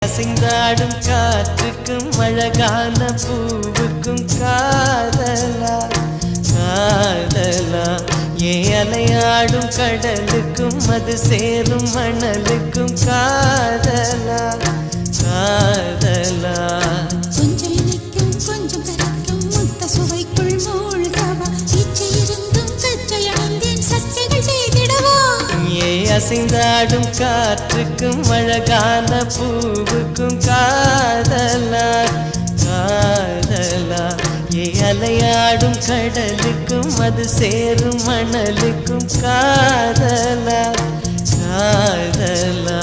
அசைந்தாடும் காற்றுக்கும் அழகான பூவுக்கும் காதலா காதலா ஏன் அலையாடும் கடலுக்கும் அது சேரும் மணலுக்கும் காதலா காதலா கொஞ்சம் இனிக்கும் கொஞ்சம் கரைக்கும் முத்த சுவைக்குள் மூழ்கவா இச்சை இருந்தும் கச்சை அணிந்தேன் சச்சைகள் செய்திடவா ஏன் அசைந்தாடும் காற்றுக்கும் அழகான பூவுக்கும் காதலா காதலா ஏன் அலையாடும் கடலுக்கும் அது சேரும் மணலுக்கும் காதலா காதலா